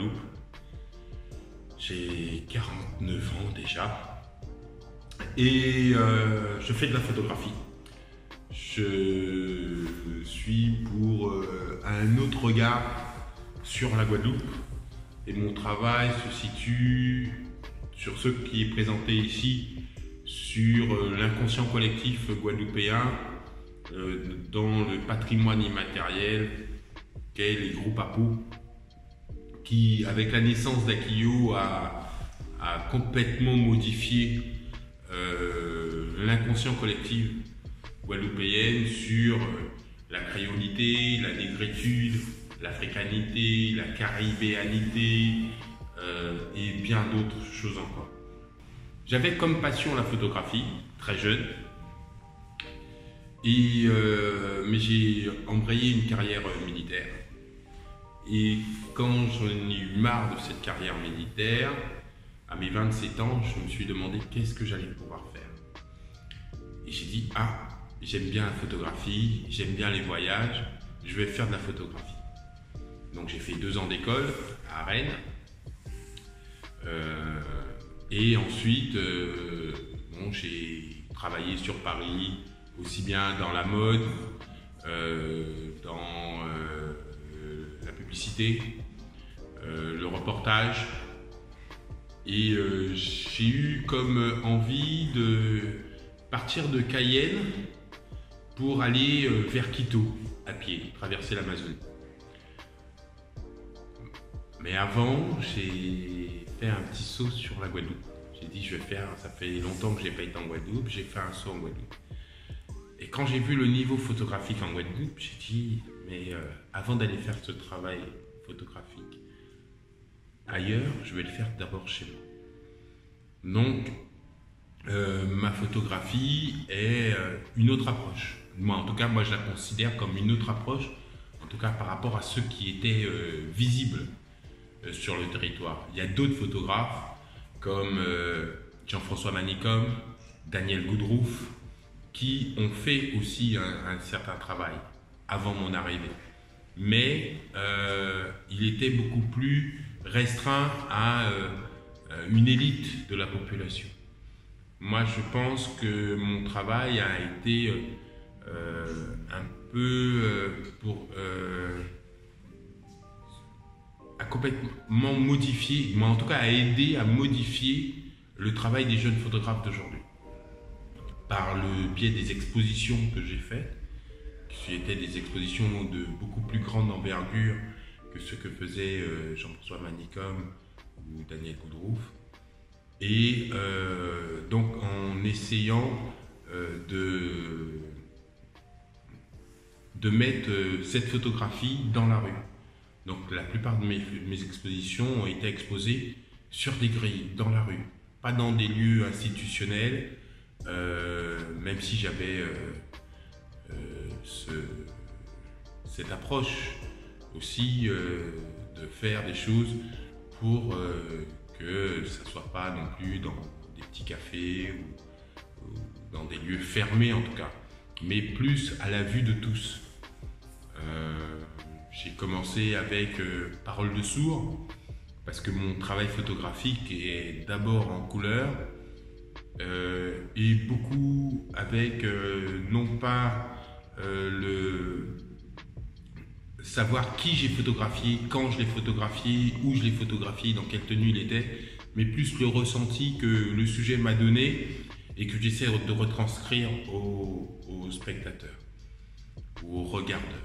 Guadeloupe. J'ai 49 ans déjà et je fais de la photographie. Je suis pour un autre regard sur la Guadeloupe et mon travail se situe sur ce qui est présenté ici, sur l'inconscient collectif guadeloupéen, dans le patrimoine immatériel qu'est les groupes APO, qui, avec la naissance d'Akio, a complètement modifié l'inconscient collectif guadeloupéenne sur la créolité, la négritude, l'africanité, la caribéanité et bien d'autres choses encore. J'avais comme passion la photographie, très jeune, mais j'ai embrayé une carrière militaire. Et quand j'en ai eu marre de cette carrière militaire, à mes 27 ans, je me suis demandé qu'est-ce que j'allais pouvoir faire. Et j'ai dit, ah, j'aime bien la photographie, j'aime bien les voyages, je vais faire de la photographie. Donc j'ai fait 2 ans d'école à Rennes. Et ensuite, bon, j'ai travaillé sur Paris, aussi bien dans la mode, dans la publicité, le reportage. Et j'ai eu comme envie de partir de Cayenne pour aller vers Quito, à pied, traverser l'Amazonie. Mais avant, j'ai fait un petit saut sur la Guadeloupe. J'ai dit, je vais faire, ça fait longtemps que je n'ai pas été en Guadeloupe, j'ai fait un saut en Guadeloupe. Et quand j'ai vu le niveau photographique en Guadeloupe, j'ai dit, mais avant d'aller faire ce travail photographique ailleurs, je vais le faire d'abord chez moi. Donc, ma photographie est une autre approche. Moi, en tout cas, moi, je la considère comme une autre approche, en tout cas par rapport à ceux qui étaient visibles sur le territoire. Il y a d'autres photographes comme Jean-François Manicom, Daniel Goudrouf, qui ont fait aussi un certain travail avant mon arrivée. Mais il était beaucoup plus restreint à une élite de la population. Moi, je pense que mon travail a été un peu a complètement modifié, mais en tout cas a aidé à modifier le travail des jeunes photographes d'aujourd'hui. Par le biais des expositions que j'ai faites, qui étaient des expositions de beaucoup plus grande envergure que ce que faisait Jean-François Manicom ou Daniel Goudrouf. Et donc en essayant de mettre cette photographie dans la rue. Donc la plupart de mes expositions ont été exposées sur des grilles, dans la rue, pas dans des lieux institutionnels, même si j'avais cette approche aussi de faire des choses pour que ça ne soit pas non plus dans des petits cafés ou dans des lieux fermés en tout cas, mais plus à la vue de tous. J'ai commencé avec Parole de sourd, parce que mon travail photographique est d'abord en couleur et beaucoup avec non pas le savoir qui j'ai photographié, quand je l'ai photographié, où je l'ai photographié, dans quelle tenue il était, mais plus le ressenti que le sujet m'a donné et que j'essaie de retranscrire aux spectateurs ou aux regardeurs.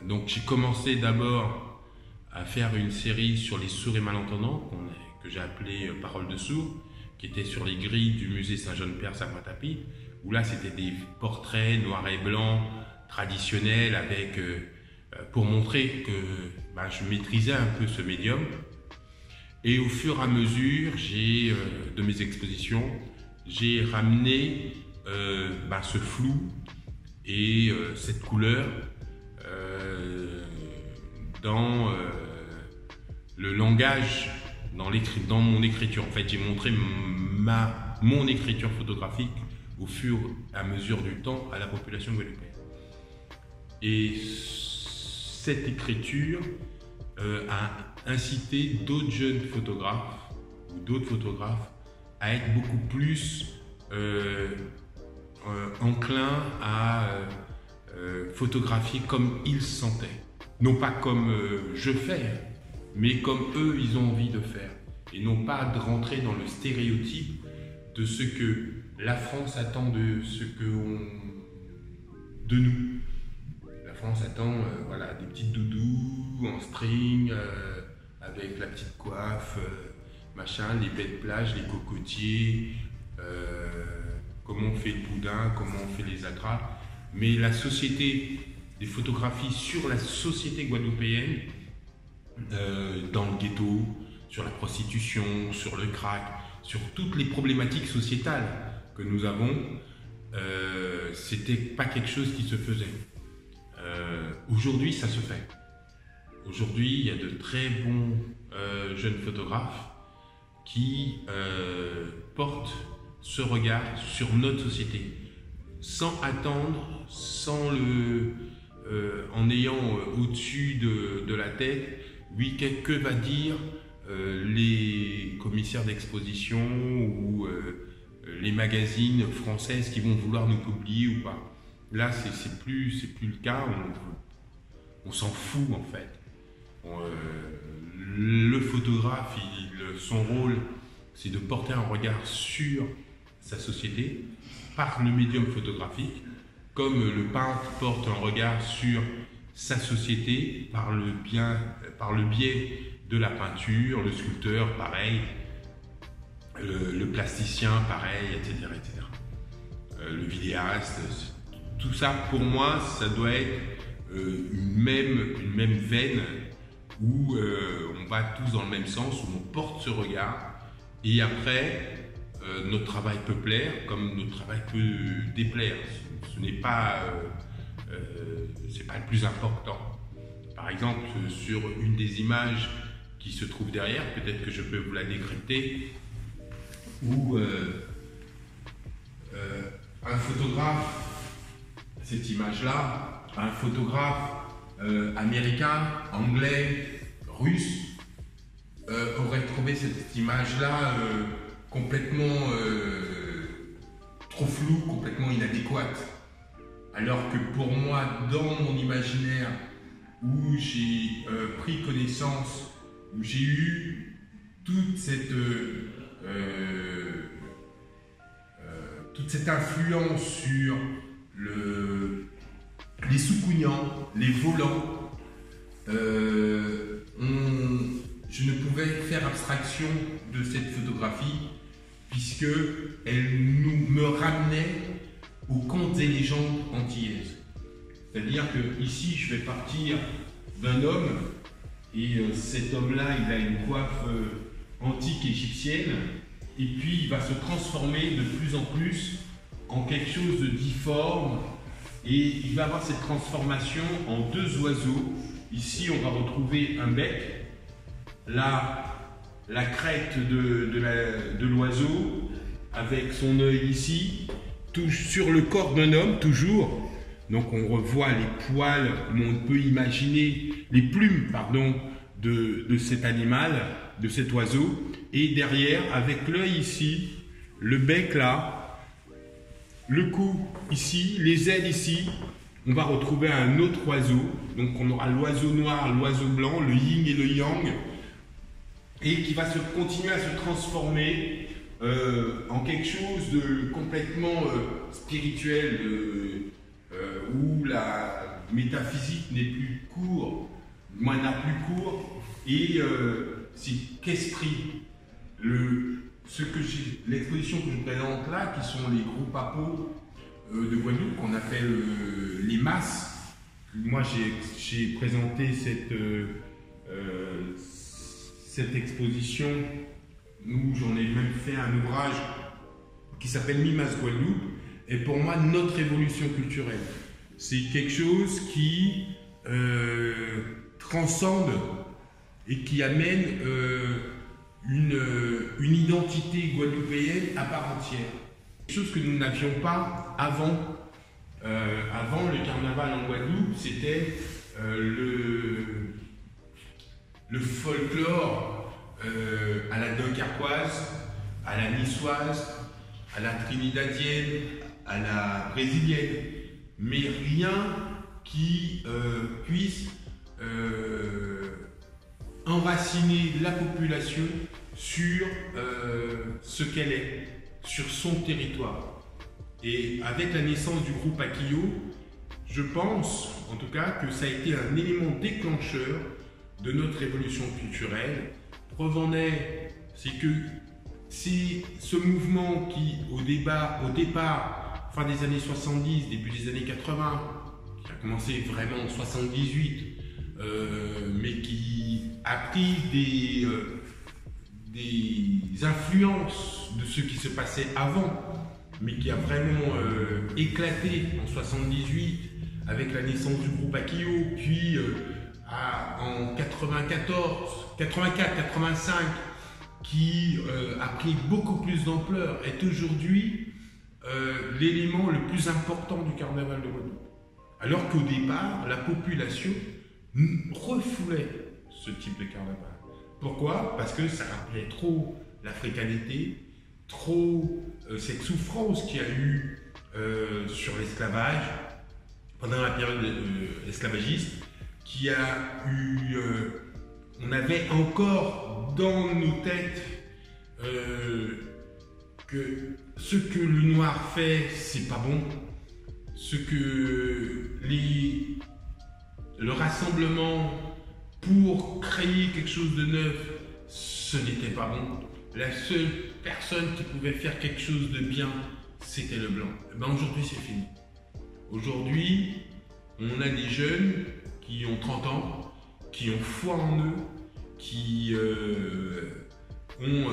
Donc j'ai commencé d'abord à faire une série sur les sourds et malentendants que j'ai appelé Parole de sourd, qui était sur les grilles du musée Saint-Jean-de-Perse à Pointe-à-Pitre, où là c'était des portraits noirs et blancs traditionnels avec, pour montrer que je maîtrisais un peu ce médium. Et au fur et à mesure de mes expositions, j'ai ramené ce flou et cette couleur dans le langage, dans mon écriture. En fait, j'ai montré mon écriture photographique au fur et à mesure du temps à la population guadeloupéenne. Et cette écriture à inciter d'autres jeunes photographes ou d'autres photographes à être beaucoup plus enclins à photographier comme ils se sentaient. Non pas comme je fais, mais comme eux, ils ont envie de faire. Et non pas de rentrer dans le stéréotype de ce que la France attend de nous. La France attend voilà, des petites doudous en string, avec la petite coiffe, machin, les belles plages, les cocotiers, comment on fait le boudin, comment on fait les acras. Mais la société des photographies sur la société guadeloupéenne, dans le ghetto, sur la prostitution, sur le crack, sur toutes les problématiques sociétales que nous avons, c'était pas quelque chose qui se faisait. Aujourd'hui, ça se fait. Aujourd'hui, il y a de très bons jeunes photographes qui portent ce regard sur notre société, sans attendre, en ayant au-dessus de la tête, oui, que va dire les commissaires d'exposition ou les magazines françaises qui vont vouloir nous publier ou pas. Là, c'est plus le cas, on s'en fout en fait. Le photographe, son rôle, c'est de porter un regard sur sa société par le médium photographique, comme le peintre porte un regard sur sa société par le biais de la peinture, le sculpteur pareil, le plasticien pareil, etc. etc. Le vidéaste, tout ça pour moi ça doit être une même veine où on va tous dans le même sens, où on porte ce regard et après notre travail peut plaire comme notre travail peut déplaire. Ce n'est pas c'est pas le plus important. Par exemple, sur une des images qui se trouve derrière, peut-être que je peux vous la décrypter, où un photographe, cette image-là, un photographe américain, anglais, russe, aurait trouvé cette image-là complètement trop floue, complètement inadéquate. Alors que pour moi, dans mon imaginaire, où j'ai pris connaissance, où j'ai eu toute cette influence sur les sous-cougnants, les volants, je ne pouvais faire abstraction de cette photographie puisque elle me ramenait aux contes et légendes antillaises. C'est-à-dire que ici, je vais partir d'un homme et cet homme-là, il a une coiffe antique égyptienne et puis il va se transformer de plus en plus en quelque chose de difforme et il va avoir cette transformation en deux oiseaux. Ici, on va retrouver un bec, là, la crête de l'oiseau avec son œil ici, sur le corps d'un homme toujours. Donc on revoit les poils, on peut imaginer les plumes, pardon, de cet animal, de cet oiseau. Et derrière, avec l'œil ici, le bec là, le cou ici, les ailes ici, on va retrouver un autre oiseau. Donc on aura l'oiseau noir, l'oiseau blanc, le yin et le yang, et qui va continuer à se transformer en quelque chose de complètement spirituel, où la métaphysique n'est plus court, n'a plus court, et c'est qu'esprit. L'exposition que je présente là, qui sont les gros papos de Guadeloupe, qu'on appelle les masses. Moi, j'ai présenté cette exposition, où j'en ai même fait un ouvrage qui s'appelle Mimas Guadeloupe, et pour moi, notre évolution culturelle. C'est quelque chose qui transcende et qui amène une identité guadeloupéenne à part entière. Quelque chose que nous n'avions pas avant. Avant le carnaval en Guadeloupe, c'était le folklore à la dunkerquoise, à la niçoise, à la trinidadienne, à la brésilienne, mais rien qui puisse enraciner la population sur ce qu'elle est, sur son territoire. Et avec la naissance du groupe Akio, je pense, en tout cas, que ça a été un élément déclencheur de notre révolution culturelle. Preuve en est, c'est que c'est ce mouvement qui, au départ, fin des années 70, début des années 80, qui a commencé vraiment en 78, mais qui a pris des influences de ce qui se passait avant, mais qui a vraiment éclaté en 78 avec la naissance du groupe Akio, puis en 94, 84, 85, qui a pris beaucoup plus d'ampleur, est aujourd'hui l'élément le plus important du carnaval de Guadeloupe. Alors qu'au départ, la population refoulait ce type de carnaval. Pourquoi? Parce que ça rappelait trop l'africanité, trop cette souffrance qu'il y a eu sur l'esclavage pendant la période esclavagiste, qui a eu... on avait encore dans nos têtes que ce que le noir fait, c'est pas bon. Ce que le rassemblement pour créer quelque chose de neuf, ce n'était pas bon. La seule personne qui pouvait faire quelque chose de bien, c'était le blanc. Et ben aujourd'hui, c'est fini. Aujourd'hui, on a des jeunes qui ont 30 ans, qui ont foi en eux, qui ont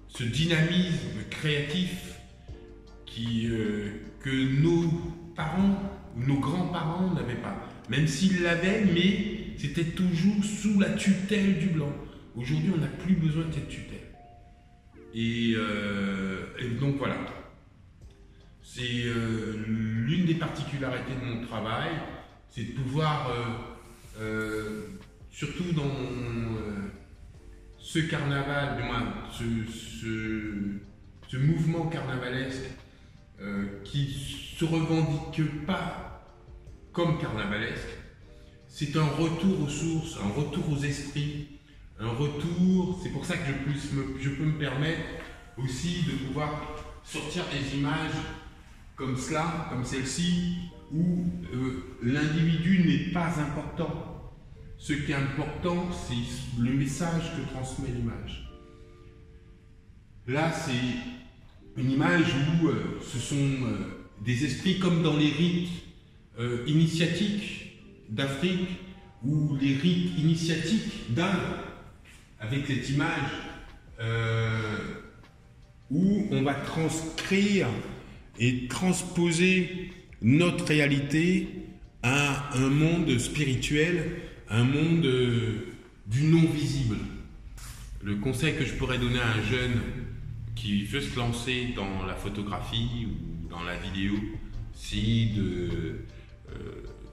ce dynamisme créatif que nos parents ou nos grands-parents n'avaient pas. Même s'ils l'avaient, mais c'était toujours sous la tutelle du blanc. Aujourd'hui, on n'a plus besoin de cette tutelle. Et donc voilà. C'est l'une des particularités de mon travail, c'est de pouvoir, surtout dans ce carnaval, du moins ce mouvement carnavalesque qui se revendique pas comme carnavalesque, c'est un retour aux sources, un retour aux esprits, un retour, c'est pour ça que je peux me permettre aussi de pouvoir sortir des images comme cela, comme celle-ci, où l'individu n'est pas important. Ce qui est important, c'est le message que transmet l'image. Là, c'est une image où ce sont des esprits comme dans les rites initiatiques d'Afrique ou les rites initiatiques d'Inde, avec cette image où on va transcrire et transposer notre réalité à un monde spirituel, un monde du non-visible. Le conseil que je pourrais donner à un jeune qui veut se lancer dans la photographie ou dans la vidéo, c'est de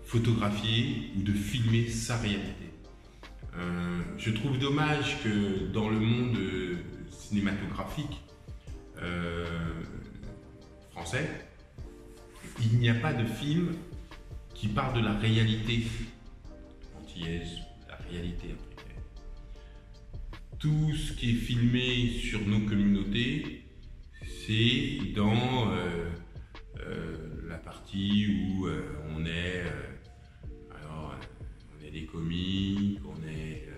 photographier ou de filmer sa réalité. Je trouve dommage que dans le monde cinématographique français, il n'y a pas de film qui parle de la réalité antillaise, la réalité africaine. Tout ce qui est filmé sur nos communautés, c'est dans la partie où on est des comiques, on est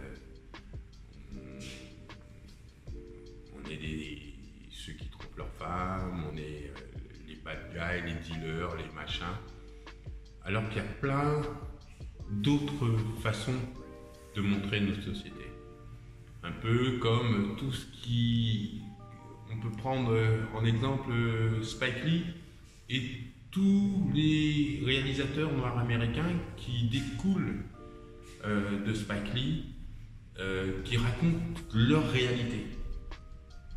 ceux qui trompent leurs femmes, on est les bad guys, les dealers, les machins. Alors qu'il y a plein d'autres façons de montrer notre société. Un peu comme tout ce qui... On peut prendre en exemple Spike Lee et tous les réalisateurs noirs américains qui découlent de Spike Lee, qui racontent leur réalité.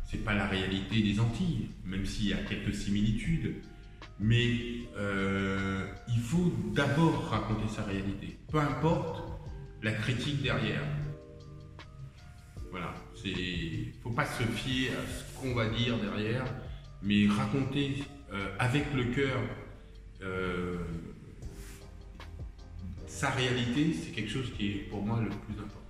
C'est pas la réalité des Antilles, même s'il y a quelques similitudes, mais il faut d'abord raconter sa réalité, peu importe la critique derrière. Voilà, faut pas se fier à ce qu'on va dire derrière, mais raconter avec le cœur sa réalité, c'est quelque chose qui est pour moi le plus important.